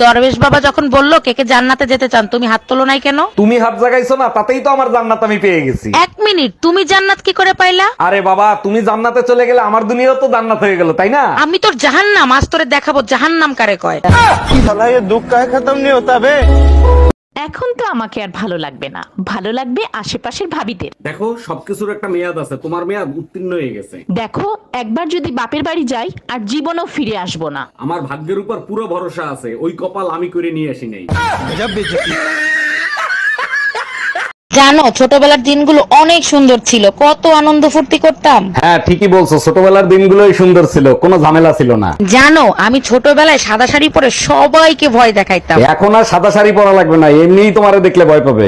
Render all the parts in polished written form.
দরবেশ বাবা যখন বললো কে কে জান্নাতে যেতে চান, তুমি হাত তোলো নাই কেন? তুমি হাত জাগাইছো না, তাতেই তো আমার জান্নাত আমি পেয়ে গেছি। এক মিনিট, তুমি জান্নাত কি করে পাইলা? আরে বাবা, তুমি জান্নাতে চলে গেলে আমার দুনিয়াও তো জান্নাত হয়ে গেল, তাই না? আমি তোর জাহান্নাম আজ তোরে দেখাবো জাহান্নাম কারে কয়। এখন তো আমাকে আর ভালো লাগবে না, ভালো লাগবে আশেপাশের ভাবিদের। দেখো, সবকিছুর একটা মেয়াদ আছে, তোমার মেয়াদ উত্তীর্ণ হয়ে গেছে। দেখো, একবার যদি বাপের বাড়ি যাই আর জীবনও ফিরে আসবো না। আমার ভাগ্যের উপর পুরো ভরসা আছে, ওই কপাল আমি করে নিয়ে আসি নাই। জানো, ছোটবেলার দিনগুলো অনেক সুন্দর ছিল, কত আনন্দ ফুর্তি করতাম। হ্যাঁ, ঠিকই বলছো, ছোটবেলার দিনগুলোই সুন্দর ছিল, কোনো ঝামেলা ছিল না। জানো, আমি ছোটবেলায় সাদা শাড়ি পরে সবাইকে ভয় দেখাইতাম। এখন আর সাদা শাড়ি পরা লাগবে না, এমনিই তোমারে দেখলে ভয় পাবে।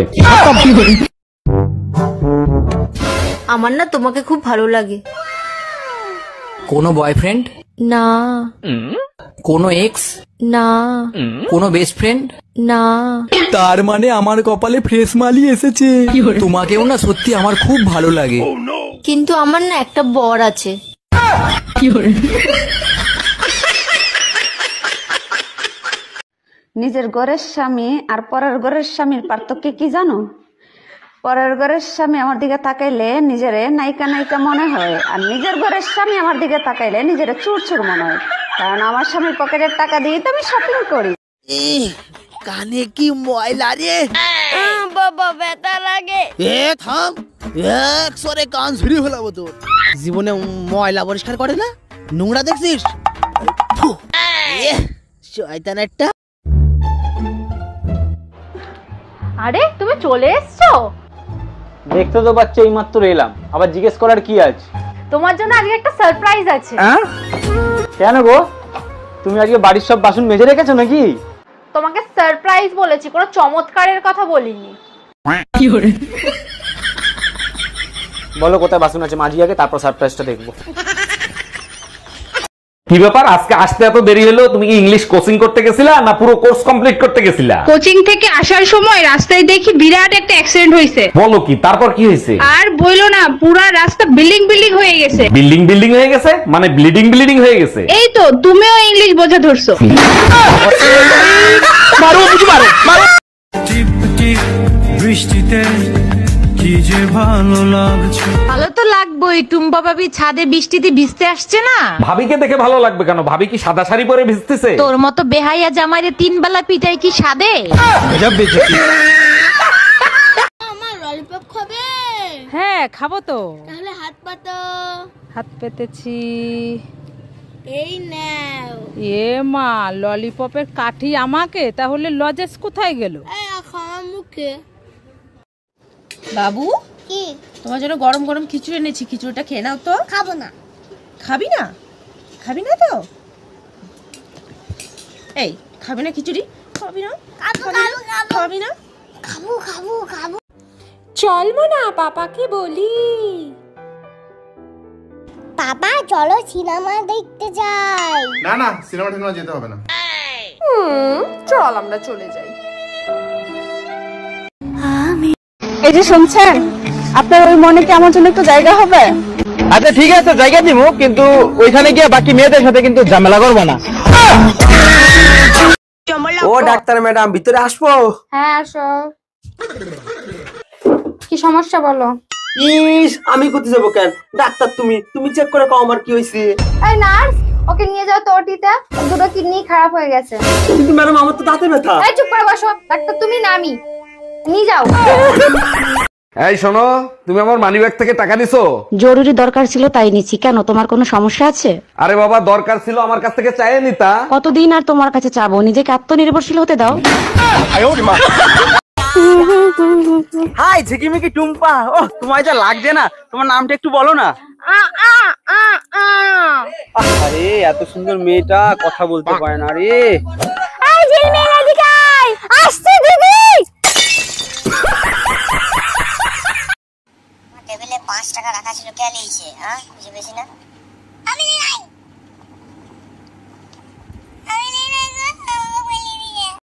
আমার না তোমাকে খুব ভালো লাগে। কোনো বয়ফ্রেন্ড? না। কোনো এক্স? না। কোনো বেস্ট ফ্রেন্ড? না। তার মানে আমার কপালে ফ্রেশ মালি এসেছে। তোমাকেও না সত্যি আমার খুব ভালো লাগে। কিন্তু আমার না একটা বর আছে। নিজের ঘরের স্বামী আর পরের ঘরের স্বামীর পার্থক্য কি জানো? পরের ঘরের স্বামী আমার দিকে তাকাইলে নিজেরে নায়িকা নায়িকা মনে হয়, আর নিজের ঘরের স্বামী আমার দিকে তাকাইলে নিজেরে চুর চুর মনে হয়, কারণ আমার স্বামীর পকেটের টাকা দিয়ে তো আমি শপিং করি। কানে কি ময়লা রে, বাবা ব্যথা লাগে। থাম, এক সরে কান ঝুড়ি হলাবো তোর। জীবনে ময়লা পরিষ্কার করে না, নোংরা দেখছিস? শয়তান একটা। আরে তুমি চলে এসছো? দেখতে তো বাচ্চা এই মাত্র এলাম, আবার জিজ্ঞেস করার কি আছে? তোমার জন্য আজকে একটা সারপ্রাইজ আছে। কেন গো, তুমি আজকে বাড়ির সব বাসন মেজে রেখেছো নাকি? তোমাকে সারপ্রাইজ বলেছি, কোনো চমৎকারের কথা বলিনি। বলো কোথায় বাসন আছে, মাঝি আগে, তারপর সারপ্রাইজটা দেখবো। কি ব্যাপার, আজকে আসতে এত দেরি হলো? তুমি কি ইংলিশ কোচিং করতে গেছিলা না পুরো কোর্স কমপ্লিট করতে গেছিলা? কোচিং থেকে আসার সময় রাস্তায় দেখি বিরাট একটা অ্যাক্সিডেন্ট হয়েছে। বলো কি, তারপর কি হয়েছে? আর বইলো না, পুরা রাস্তা বিল্ডিং বিল্ডিং হয়ে গেছে। বিল্ডিং বিল্ডিং হয়ে গেছে মানে ব্লিডিং ব্লিডিং হয়ে গেছে? এই তো তুমিও ইংলিশ বোঝা ধরছো। মারো বুঝি, মারো মারো। বৃষ্টিতে কি যে ভালো লাগছে। ভালো তো লাগবেই, টুম্পা ভাবি ছাদে বৃষ্টিতে ভিজতে আসছে না। ভাবিকে দেখে ভালো লাগবে কেন? ভাবি কি সাদা শাড়ি পরে ভিজতেছে? তোর মতো বেহাইয়া জামাইরে 3 বেলা পিটাই কি সাদে? আমার ললিপপ খাবে? হ্যাঁ খাবো তো। তাহলে হাত পাতো। হাত পেতেছি। এই নাও। এ মা, ললিপপের কাঠি আমাকে, তাহলে লজেস কোথায় গেল? এই আমার মুখে। বাবু, কি? তোমার জন্য গরম গরম খিচুড়ি এনেছি, খিচুড়িটা খেয়ে নাও তো। খাবো না। খাবি না? খাবি না তো? এই খাবি না খিচুড়ি? খাবি না? খাবি না? খাবো খাবো খাবো। চল না, পাপাকে বলি। পাপা চলো সিনেমা দেখতে যাই। না না, সিনেমা টিনেমা যেতে হবে না। চল আমরা চলে যাই। এই যে শুনছেন, আপনার ওই মনে কি আমার জন্য একটু জায়গা হবে? আচ্ছা ঠিক আছে, জায়গা দিব, কিন্তু ওইখানে গিয়ে বাকি মেয়েদের সাথে কিন্তু ঝামেলা করবো না। ও ডাক্তার ম্যাডাম, ভিতরে আসবো? হ্যাঁ আসো। কি সমস্যা বলো? ইস, আমি কোথায় যাবো কেন? ডাক্তার তুমি তুমি চেক করে কও আমার কি হয়েছে। এই নার্স, ওকে নিয়ে যাও তো ওটিতে, দুটো কিডনি খারাপ হয়ে গেছে। কিন্তু ম্যাডাম আমার তো দাঁতে ব্যথা। এই চুপ করে বসো, ডাক্তার তুমি না আমি। নিয়ে যাও। এই শোনো, তুমি আমার মানিব্যাগ থেকে টাকা নিছো? জরুরি দরকার ছিল তাই নিচ্ছি। কেন, তোমার কোনো সমস্যা আছে? আরে বাবা, দরকার ছিল আমার কাছ থেকে চাইয়ে নিতা। কতদিন আর তোমার কাছে চাবো? নিজেকে আত্মনির্ভরশীল হতে দাও। হাই ঝিকিমিকি টুম্পা, ও তোমায় যা লাগছে না, তোমার নামটা একটু বলো না। আরে এত সুন্দর মেয়েটা কথা বলতে পারে না রে। এই ঝিলমিল এদিকে আয়, আসছে দিদি। টেবিলে 5 টাকা রাখা ছিল, কে নিয়েছে? হ্যাঁ, বুঝে পেয়েছি না।